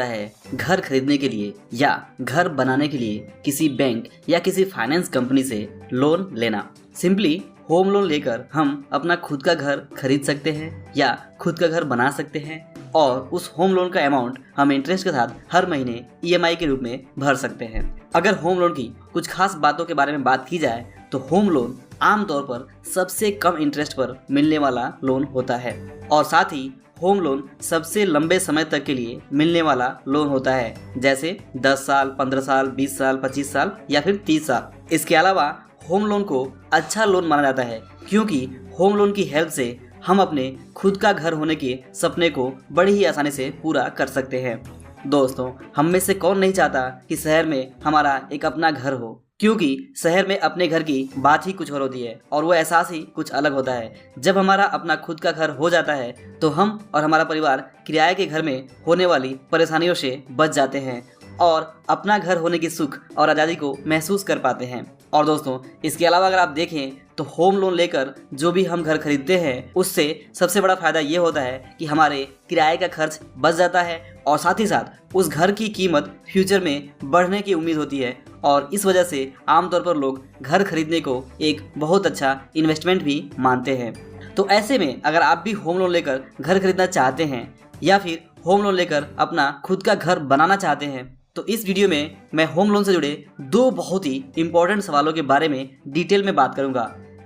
है घर खरीदने के लिए या घर बनाने के लिए किसी बैंक या किसी फाइनेंस कंपनी से लोन लेना। सिंपली होम लोन लेकर हम अपना खुद का घर खरीद सकते हैं या खुद का घर बना सकते हैं और उस होम लोन का अमाउंट हम इंटरेस्ट के साथ हर महीने ईएमआई के रूप में भर सकते हैं। अगर होम लोन की कुछ खास बातों के बारे में बात की जाए तो होम लोन आमतौर पर सबसे कम इंटरेस्ट पर मिलने वाला लोन होता है और साथ ही होम लोन सबसे लंबे समय तक के लिए मिलने वाला लोन होता है, जैसे 10 साल, 15 साल, 20 साल, 25 साल या फिर 30 साल। इसके अलावा होम लोन को अच्छा लोन माना जाता है क्योंकि होम लोन की हेल्प से हम अपने खुद का घर होने के सपने को बड़ी ही आसानी से पूरा कर सकते हैं। दोस्तों, हम में से कौन नहीं चाहता कि शहर में हमारा एक अपना घर हो, क्योंकि शहर में अपने घर की बात ही कुछ और होती है और वो एहसास ही कुछ अलग होता है। जब हमारा अपना खुद का घर हो जाता है तो हम और हमारा परिवार किराए के घर में होने वाली परेशानियों से बच जाते हैं और अपना घर होने की सुख और आज़ादी को महसूस कर पाते हैं। और दोस्तों, इसके अलावा अगर आप देखें तो होम लोन लेकर जो भी हम घर खरीदते हैं उससे सबसे बड़ा फायदा ये होता है कि हमारे किराए का खर्च बच जाता है और साथ ही साथ उस घर की कीमत फ्यूचर में बढ़ने की उम्मीद होती है और इस वजह से आमतौर पर लोग घर खरीदने को एक बहुत अच्छा इन्वेस्टमेंट भी मानते हैं। तो ऐसे में अगर आप भी होम लोन लेकर घर खरीदना चाहते हैं या फिर होम लोन लेकर अपना खुद का घर बनाना चाहते हैं तो इस वीडियो में मैं होम लोन से जुड़े दो बहुत ही इंपॉर्टेंट सवालों के बारे में डिटेल में बात करूंगा।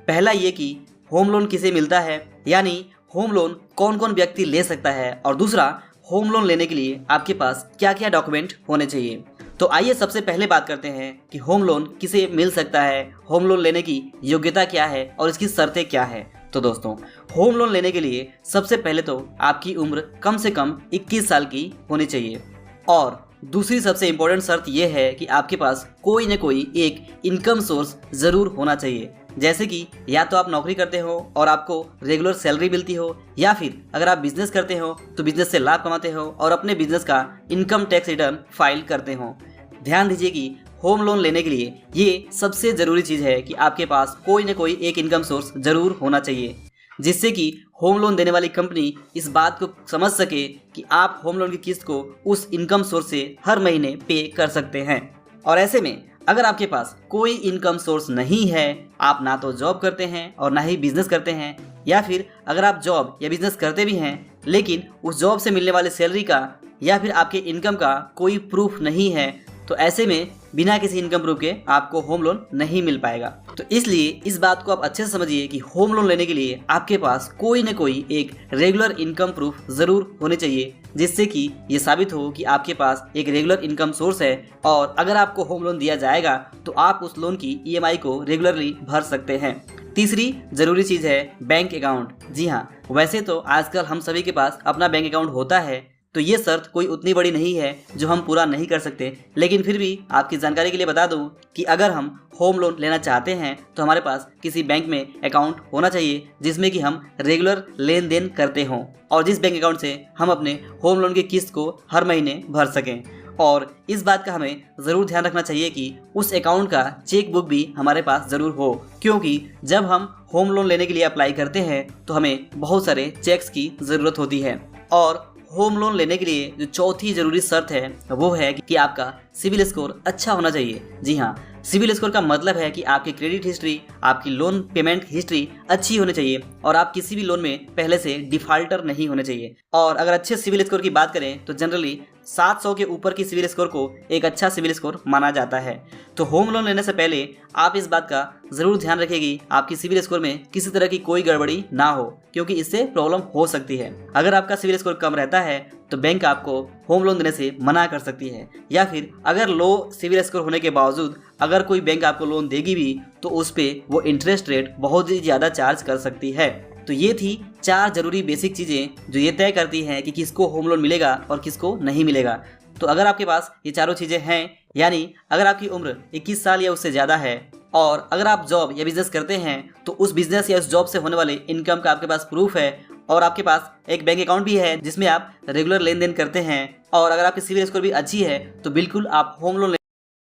पहला ये कि होम लोन किसे मिलता है, यानी होम लोन कौन कौन व्यक्ति ले सकता है, और दूसरा होम लोन लेने के लिए आपके पास क्या क्या डॉक्यूमेंट होने चाहिए। तो आइए सबसे पहले बात करते हैं कि होम लोन किसे मिल सकता है, होम लोन लेने की योग्यता क्या है और इसकी शर्तें क्या है। तो दोस्तों, होम लोन लेने के लिए सबसे पहले तो आपकी उम्र कम से कम 21 साल की होनी चाहिए और दूसरी सबसे इम्पोर्टेंट शर्त यह है कि आपके पास कोई न कोई एक इनकम सोर्स ज़रूर होना चाहिए, जैसे कि या तो आप नौकरी करते हो और आपको रेगुलर सैलरी मिलती हो, या फिर अगर आप बिजनेस करते हो तो बिजनेस से लाभ कमाते हो और अपने बिजनेस का इनकम टैक्स रिटर्न फाइल करते हो। ध्यान दीजिए कि होम लोन लेने के लिए ये सबसे ज़रूरी चीज़ है कि आपके पास कोई न कोई एक इनकम सोर्स ज़रूर होना चाहिए, जिससे कि होम लोन देने वाली कंपनी इस बात को समझ सके कि आप होम लोन की किस्त को उस इनकम सोर्स से हर महीने पे कर सकते हैं। और ऐसे में अगर आपके पास कोई इनकम सोर्स नहीं है, आप ना तो जॉब करते हैं और ना ही बिजनेस करते हैं, या फिर अगर आप जॉब या बिजनेस करते भी हैं लेकिन उस जॉब से मिलने वाले सैलरी का या फिर आपके इनकम का कोई प्रूफ नहीं है, तो ऐसे में बिना किसी इनकम प्रूफ के आपको होम लोन नहीं मिल पाएगा। तो इसलिए इस बात को आप अच्छे से समझिए कि होम लोन लेने के लिए आपके पास कोई न कोई एक रेगुलर इनकम प्रूफ ज़रूर होने चाहिए, जिससे कि ये साबित हो कि आपके पास एक रेगुलर इनकम सोर्स है और अगर आपको होम लोन दिया जाएगा तो आप उस लोन की ईएमआई को रेगुलरली भर सकते हैं। तीसरी ज़रूरी चीज़ है बैंक अकाउंट। जी हाँ, वैसे तो आजकल हम सभी के पास अपना बैंक अकाउंट होता है, तो ये शर्त कोई उतनी बड़ी नहीं है जो हम पूरा नहीं कर सकते, लेकिन फिर भी आपकी जानकारी के लिए बता दूं कि अगर हम होम लोन लेना चाहते हैं तो हमारे पास किसी बैंक में अकाउंट होना चाहिए जिसमें कि हम रेगुलर लेन देन करते हों और जिस बैंक अकाउंट से हम अपने होम लोन की किस्त को हर महीने भर सकें। और इस बात का हमें ज़रूर ध्यान रखना चाहिए कि उस अकाउंट का चेक बुक भी हमारे पास ज़रूर हो, क्योंकि जब हम होम लोन लेने के लिए अप्लाई करते हैं तो हमें बहुत सारे चेक्स की ज़रूरत होती है। और होम लोन लेने के लिए जो चौथी ज़रूरी शर्त है वो है कि आपका सिविल स्कोर अच्छा होना चाहिए। जी हाँ, सिविल स्कोर का मतलब है कि आपकी क्रेडिट हिस्ट्री, आपकी लोन पेमेंट हिस्ट्री अच्छी होनी चाहिए और आप किसी भी लोन में पहले से डिफाल्टर नहीं होने चाहिए। और अगर अच्छे सिविल स्कोर की बात करें तो जनरली 700 के ऊपर की सिविल स्कोर को एक अच्छा सिविल स्कोर माना जाता है। तो होम लोन लेने से पहले आप इस बात का ज़रूर ध्यान रखें कि आपकी सिविल स्कोर में किसी तरह की कोई गड़बड़ी ना हो, क्योंकि इससे प्रॉब्लम हो सकती है। अगर आपका सिविल स्कोर कम रहता है तो बैंक आपको होम लोन देने से मना कर सकती है, या फिर अगर लो सिविल स्कोर होने के बावजूद अगर कोई बैंक आपको लोन देगी भी तो उस पर वो इंटरेस्ट रेट बहुत ही ज़्यादा चार्ज कर सकती है। तो ये थी 4 जरूरी बेसिक चीज़ें जो ये तय करती हैं कि किसको होम लोन मिलेगा और किसको नहीं मिलेगा। तो अगर आपके पास ये चारों चीज़ें हैं, यानी अगर आपकी उम्र 21 साल या उससे ज़्यादा है और अगर आप जॉब या बिजनेस करते हैं तो उस बिजनेस या उस जॉब से होने वाले इनकम का आपके पास प्रूफ है और आपके पास एक बैंक अकाउंट भी है जिसमें आप रेगुलर लेन देन करते हैं, और अगर आपकी सिविल स्कोर भी अच्छी है तो बिल्कुल आप होम लोन